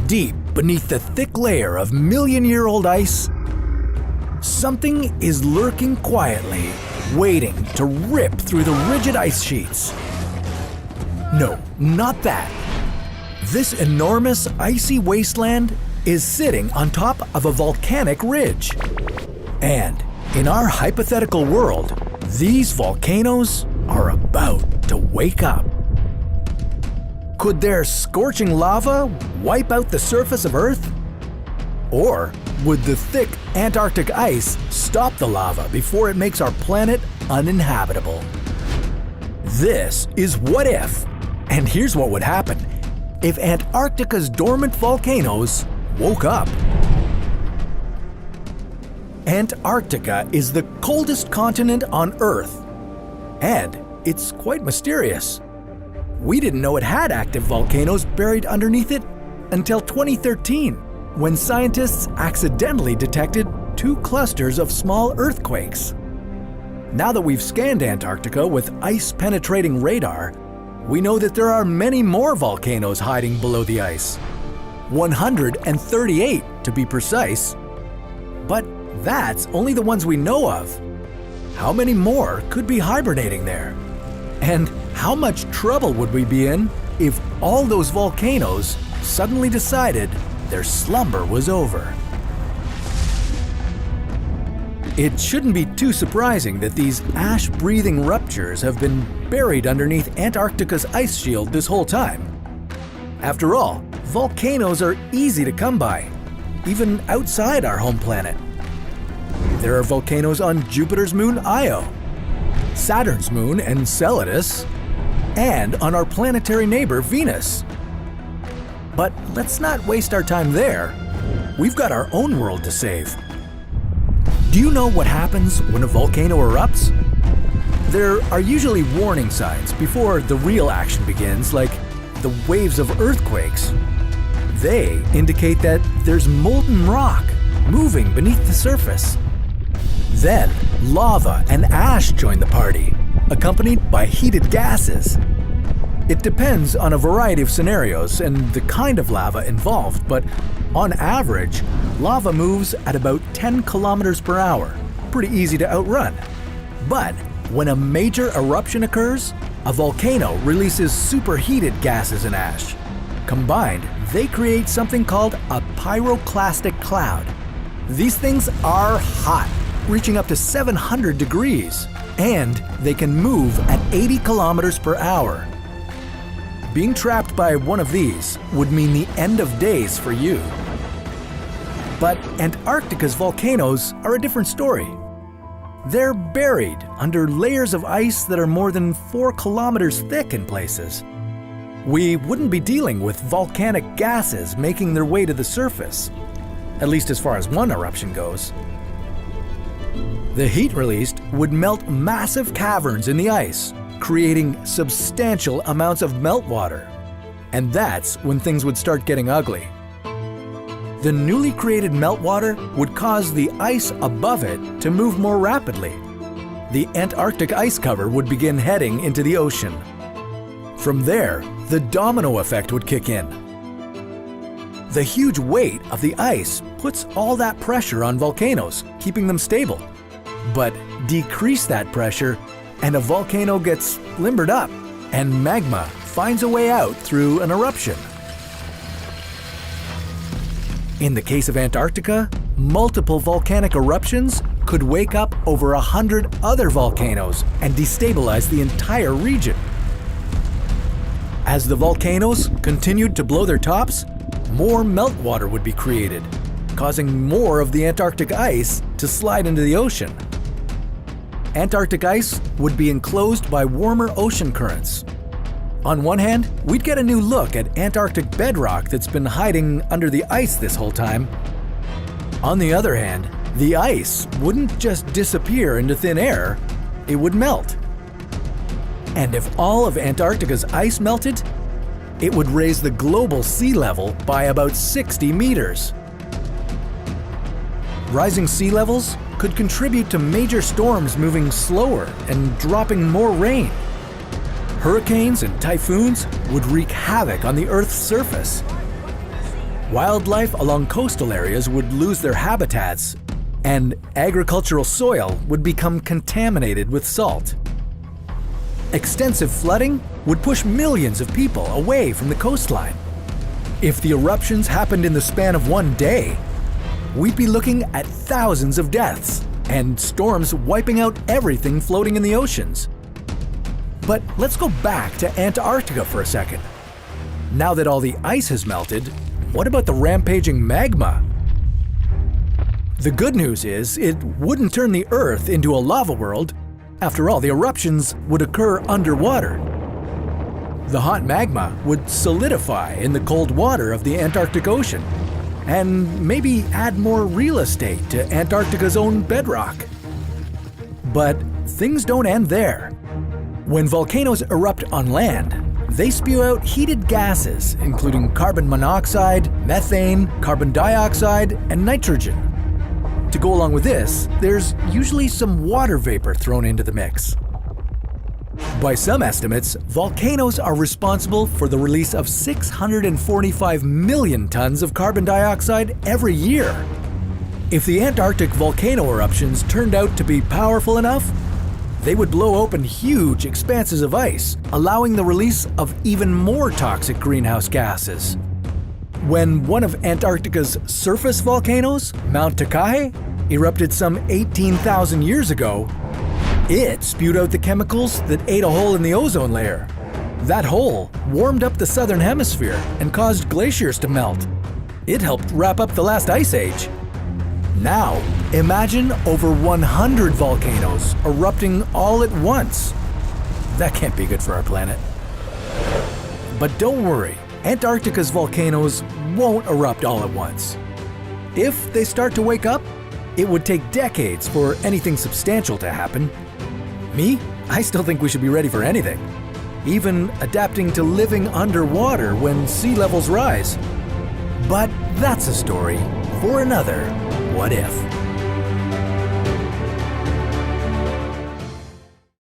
Deep beneath the thick layer of million-year-old ice, something is lurking quietly, waiting to rip through the rigid ice sheets. No, not that. This enormous icy wasteland is sitting on top of a volcanic ridge. And in our hypothetical world, these volcanoes are about to wake up. Could their scorching lava wipe out the surface of Earth? Or would the thick Antarctic ice stop the lava before it makes our planet uninhabitable? This is What If, and here's what would happen if Antarctica's dormant volcanoes woke up. Antarctica is the coldest continent on Earth, and it's quite mysterious. We didn't know it had active volcanoes buried underneath it until 2013, when scientists accidentally detected 2 clusters of small earthquakes. Now that we've scanned Antarctica with ice-penetrating radar, we know that there are many more volcanoes hiding below the ice. 138 to be precise. But that's only the ones we know of. How many more could be hibernating there? And how much trouble would we be in if all those volcanoes suddenly decided their slumber was over? It shouldn't be too surprising that these ash-breathing ruptures have been buried underneath Antarctica's ice shield this whole time. After all, volcanoes are easy to come by, even outside our home planet. There are volcanoes on Jupiter's moon Io, Saturn's moon Enceladus, and on our planetary neighbor Venus. But let's not waste our time there. We've got our own world to save. Do you know what happens when a volcano erupts? There are usually warning signs before the real action begins, like the waves of earthquakes. They indicate that there's molten rock moving beneath the surface. Then, lava and ash join the party, accompanied by heated gases. It depends on a variety of scenarios and the kind of lava involved, but on average, lava moves at about 10 kilometers per hour, pretty easy to outrun. But when a major eruption occurs, a volcano releases superheated gases and ash. Combined, they create something called a pyroclastic cloud. These things are hot, reaching up to 700 degrees, and they can move at 80 kilometers per hour. Being trapped by one of these would mean the end of days for you. But Antarctica's volcanoes are a different story. They're buried under layers of ice that are more than 4 kilometers thick in places. We wouldn't be dealing with volcanic gases making their way to the surface, at least as far as one eruption goes. The heat released would melt massive caverns in the ice, creating substantial amounts of meltwater. And that's when things would start getting ugly. The newly created meltwater would cause the ice above it to move more rapidly. The Antarctic ice cover would begin heading into the ocean. From there, the domino effect would kick in. The huge weight of the ice puts all that pressure on volcanoes, keeping them stable. But decrease that pressure, and a volcano gets limbered up, and magma finds a way out through an eruption. In the case of Antarctica, multiple volcanic eruptions could wake up over 100 other volcanoes and destabilize the entire region. As the volcanoes continued to blow their tops, more meltwater would be created, causing more of the Antarctic ice to slide into the ocean. Antarctic ice would be enclosed by warmer ocean currents. On one hand, we'd get a new look at Antarctic bedrock that's been hiding under the ice this whole time. On the other hand, the ice wouldn't just disappear into thin air, it would melt. And if all of Antarctica's ice melted, it would raise the global sea level by about 60 meters. Rising sea levels could contribute to major storms moving slower and dropping more rain. Hurricanes and typhoons would wreak havoc on the Earth's surface. Wildlife along coastal areas would lose their habitats, and agricultural soil would become contaminated with salt. Extensive flooding would push millions of people away from the coastline. If the eruptions happened in the span of one day, we'd be looking at thousands of deaths and storms wiping out everything floating in the oceans. But let's go back to Antarctica for a second. Now that all the ice has melted, what about the rampaging magma? The good news is it wouldn't turn the Earth into a lava world. After all, the eruptions would occur underwater. The hot magma would solidify in the cold water of the Antarctic Ocean and maybe add more real estate to Antarctica's own bedrock. But things don't end there. When volcanoes erupt on land, they spew out heated gases, including carbon monoxide, methane, carbon dioxide, and nitrogen. To go along with this, there's usually some water vapor thrown into the mix. By some estimates, volcanoes are responsible for the release of 645 million tons of carbon dioxide every year. If the Antarctic volcano eruptions turned out to be powerful enough, they would blow open huge expanses of ice, allowing the release of even more toxic greenhouse gases. When one of Antarctica's surface volcanoes, Mount Takahe, erupted some 18,000 years ago, it spewed out the chemicals that ate a hole in the ozone layer. That hole warmed up the southern hemisphere and caused glaciers to melt. It helped wrap up the last ice age. Now, imagine over 100 volcanoes erupting all at once. That can't be good for our planet. But don't worry, Antarctica's volcanoes won't erupt all at once. If they start to wake up, it would take decades for anything substantial to happen. Me, I still think we should be ready for anything, even adapting to living underwater when sea levels rise. But that's a story for another What If.